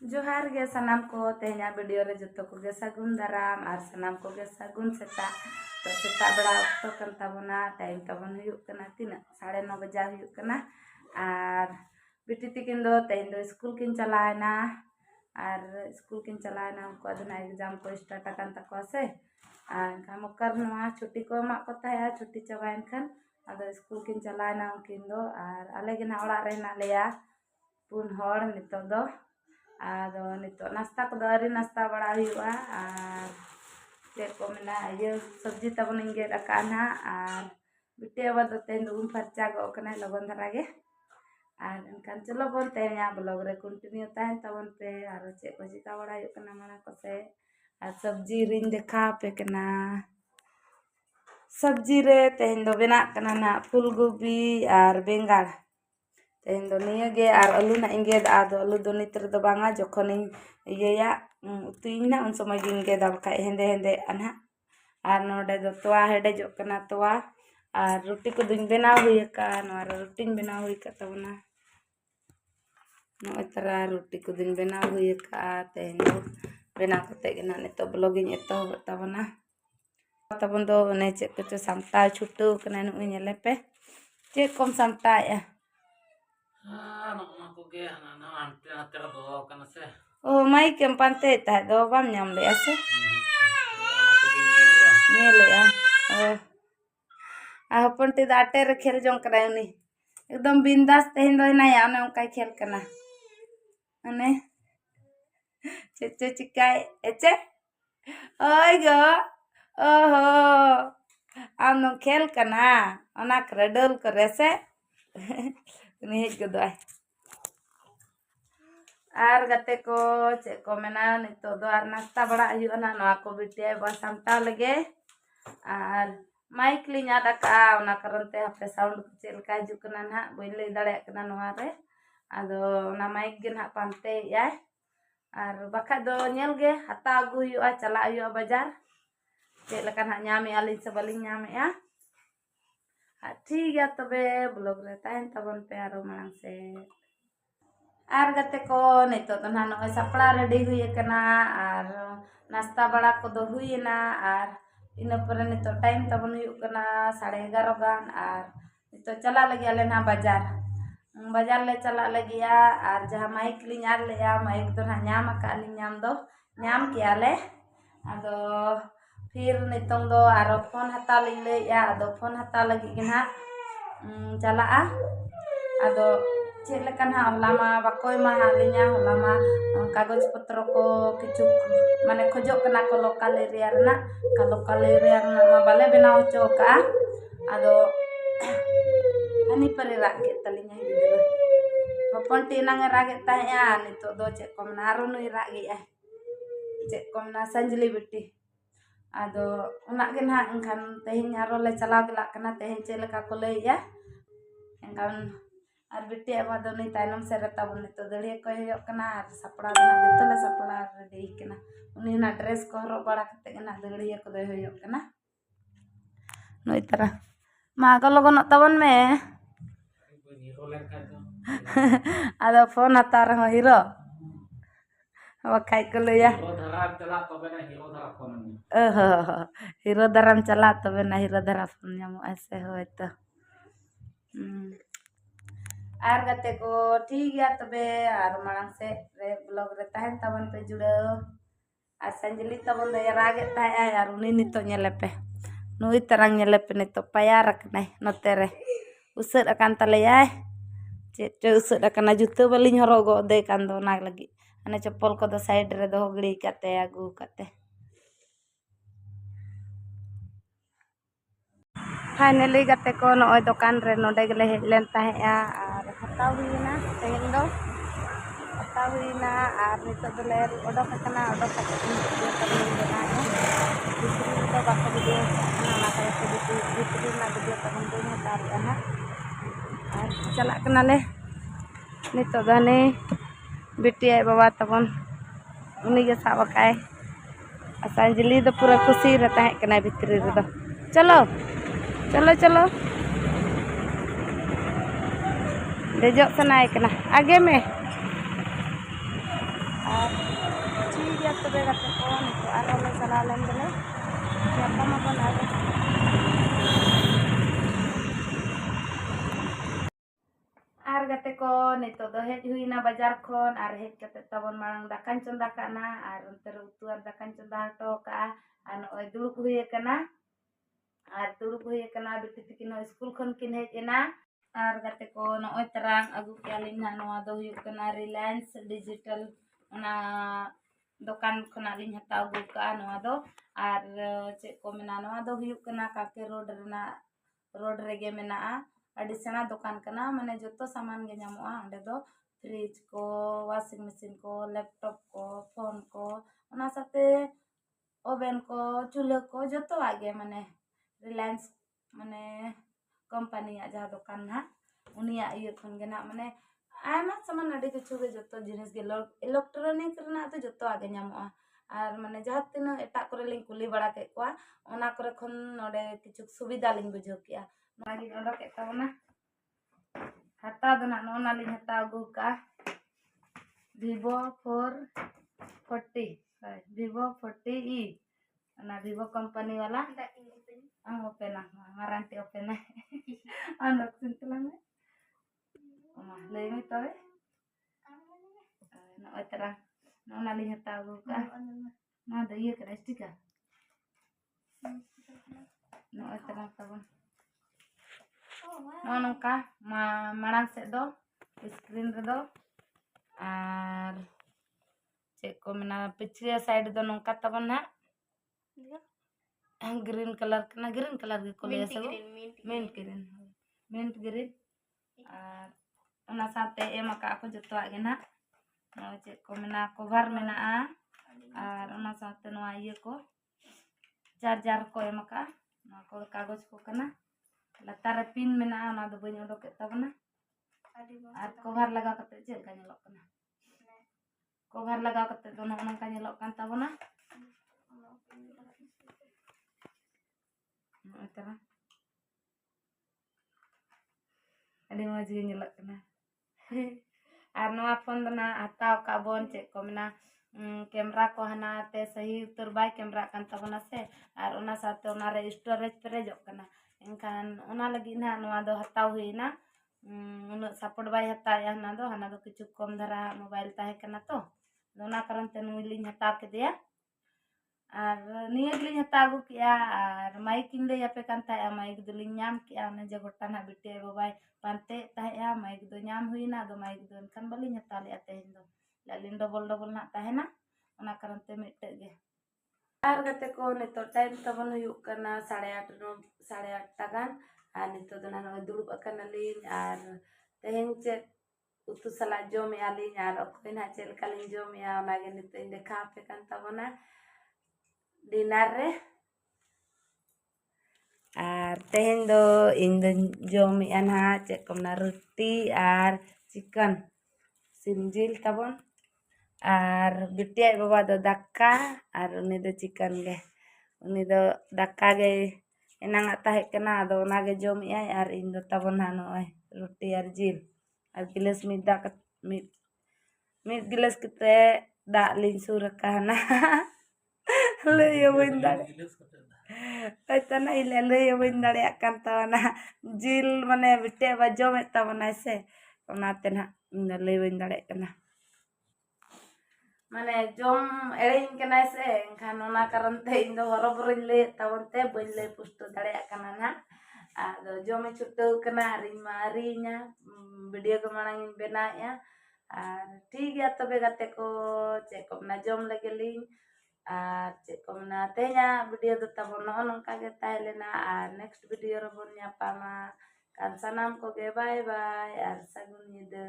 जोहार गे सनाम को तेहना वीडियो रे जतो को गे सागुन दाराम और सनाम को गे सागुन सेता तो सेता बड़ा ऑक्टो कन ताबना टाइम ताबन हुयुक कना तीना 9:30 बजे हुयुक कना और बिटी तिकिन दो तेहन दो स्कूल किन चलायना और स्कूल किन चलायना उनको अदना एग्जाम को स्टार्ट अकन तको से काम करना छुट्टी को मा को ताया छुट्टी चबायन खन अदो स्कूल किन चलायना उनकिन दो और आले गे ना ओड़ा रे ना लेया पुन हर नितो दो आदो नितो नाश्ता को दारी नाश्ता बड़ा हुआ और चेक को मेना ये सब्जी तबन इंगे रकाना और बिटे अब तेन उम फरचा गो कना लगन धरा गे और इनकान चलो बोन तेया ब्लॉग रे कंटिन्यू ताहन तबन पे और चेक को चिका बड़ा हुआ कना माना को से और सब्जी रिन देखा पे कना सब्जी रे तेन दो बेना कना ना फूलगोभी और बेंगाड़ तेहन दो निया गे और आलू ना इंगे आदो आलू दो नितर दो बांगा जखन इया उतुइन ना उन समय गिंगे दा बखा हेंदे हेंदे अना और नोडे दो तोवा हेडे जो कना तोवा और रोटी को दुन बेना हुई का नोर रोटी बेना हुई का तबना नो तरा रोटी को दुन बेना हुई का तेहन दो बेना कते गे ना नितो ब्लॉगिंग एतो तबना तबन दो ने चेक को सामटा छुटू कना नु नेले पे चेक कम सामटा या oh mai kem pante ta do bam nyam le ase nyele ya oh ah ponti da ate re khel jong kra uni एकदम बिंदास तेहन दो ना या ने उनका खेल करना अने चे चिकाय एचे ओय गो ओहो आम नो खेल करना ओना क्रेडल करे से ini juga ar gate ko cek ko mena nito do ar nasta bada ayu ana no ako bitia ba samta lege ar mic li nyada ka ona karante hape sound kecil ka jukna na boy le dare kana no are ado na mic gen ha pante ya ar bakha do nyel ge hata agu yu a chala ayu bazar cek lekan ha nyami alin sebaling nyame ya ठीक है तबे blog रहता है तबन पे आरो मांग से are गते को नितो तो ना नय सपड़ा रेडी हुई कना आर नाश्ता बड़ा को दो हुई ना आर इन पर नितो टाइम तबन हुई कना 11:30 गान आर नितो चला लगी आले ना बाजार ले चला लगिया आर जहां माइक लिन आर ले या माइक दो ना न्याम का लिन न्याम दो न्याम किया ले आदो फिर नितोंग दो आरो फोन हता ले या आदो फोन हता लगी गना चला आदो चेक लेकन हा हलामा बाकोय मा हालिnya हलामा कागज पत्र को किछु माने खोजो कना को लोकल एरिया रना का लोकल एरिया रना मा बाले बनाव चोका आदो अनि परे रागे तलिnya गिदरो हपन टीनांग रागे ताया नितो दो चेक को नारो नुई रागे चेक को ना संजली बिटी आदो उना गे ना एनखान तेहन आरो ले चलाव गेला कना तेहन चेलका को लैया एनखान आर बिटी अब दो नै ताइनम से रता बने तो दड़िया को होय कना आर सपड़ा ना जतो ले सपड़ा रेडी कना उनी ना ड्रेस को हरो बड़ा कते ना दड़िया को दे होय कना नोई तरह मागा लगन तबन में आदो फोन हता रहो हीरो अब खाई को ले या हीरो दराम चला तबे ना हीरो दरा फोन जामो ऐसे होय तो आर गते को ठीक है तबे आर मांग से रे ब्लॉग रे ताहन तबन पे जुड़ो आ संजली तबन दे रागे ताया यार उनी नितो नेले पे नुई तरंग नेले पे नितो पाया रखनाय नते रे उसर अकान तले याय चे उसर अकान जुतो बलिन हरोगो दे कान दो नाग लगी अने चप्पल को दो साइड रे दो गड़ी कते आगु कते फाइनली गते को नय दुकान रे नोडे गेले हेलेन ताहेया और हता हुईना तेल दो हता हुईना और नितो दले ओडो कतना ओडो कते वीडियो करने देना है दूसरी तो बाको वीडियो ना करे से दूसरी ना वीडियो करन दो हता रहा और चला कना ले नितो दने बेटी आय बाबा तबन उनी के साबकाय संजली दो पूरा खुशी रहता है कना भितरी रे दो चलो चलो चलो देजो सनाय कना आगे में तबे गाते को नितो आरो ले चला लेन गेले nyapamabon aja ar gate ko nito do hej huina bajar khon ar hej kate tabon marang dakan chonda kana ar onter utu ar dakan chonda to ka an oi duluk huye kana ar duluk huye kana biti tikin school khon kin hej ena ar gate ko noy terang agu kyalin na noa do huyuk kana Reliance Digital ona dokan khona lin hataw agu ka noa do ar che ko mena noa do huyuk kana Kake road rena road rege mena adi sena dokan kana mane joto saman ge nyamoa onde do fridge ko washing machine ko laptop ko phone ko ona sate oven ko chulha ko joto age mane Reliance mane company ya jaha dokan na unia iye khon ge na mane ayama saman adi kichu ge joto jinis ge electronic rena to joto age nyamoa আর মানে যাহার তিন attack করে link কুলি বাড়া কে কোয়া ওনা করে খন নডে কিছু সুবিধা লিং বুঝাও কিয়া নাগি অডক এ তাবনা হাতা দনা নোনা লিং হাতা আগু কা Vivo 440 Vivo 40e na Vivo company wala ang open na maranti open na andok sintulan na lemi tawe na otara nona lihat hata ka na da iya kera stika na otara tabon no nongka marang se do screen redo ar cek ko mena pichya side do nongka tabon na green color ge ko le sa mint green ar ona sate emaka ako joto age na cek ko mena cover mena ar ona sate noa iye ko charger ko emaka noa ko kagoj ko kana latar pin mena ona do bañ odok tabana ar cover laga kate chel ka nyelok kana cover laga kate do nongka nyelok kan tabana otara adi moj ge nyelok kana ar noa phone dona hataw ka bon cek ko mena camera को हना ते सही उतर by camera kan tabona se ar ona sate ona re storage perejok kana engkan ona lagi na noa do hataw huina unuk support bay hataw ya hana do kichu kom dhara mobile tahe kana to ona karon te nuilin hataw ke dia ar niya gilin hataw agu kiya ar mic inde yape kan tahe mic dulin nyam kiya ona jagotan ha bitte babay pante tahe ya mic do nyam huina do mic do kan balin hataw le ate do lalin double na tahe na ona karon te mitte ge ar gate ko nito time tabon huyuk kana 8:30 tagan ar nito do na dulub akan alin ar teheng cek utu sala jom ya alin ar okoin ha cel kalin jom ya ona ge nito inde kape kan tabona dinner re ar teheng do indo jom yan ha cek komna roti ar chicken simjil tabon ar bitia baba do daka ar uni do chicken ge uni do daka ge enang tahe kana ado ona ge jom ya ar indo tabon hano roti ar jil ar gilas mid gilas kite dak lin sur kana le yo bindare Aitana ile le yo bindare akan tawana jil mane bitia ba jom tabona se ona tena le bindare kana mane jom erein kana se enkan ona karon te indo horoborin le tabon te bañ le pusto dare kana na ado jome chuto kana arinya video ko manang bena ya ar ठीक ya tobe gate ko cek ko na jom legelin ar cek ko na tenya video do tabon no nongka ge tahelena ar next video robon nyapa ma kan sanam ko ge bye bye ar sagun nyide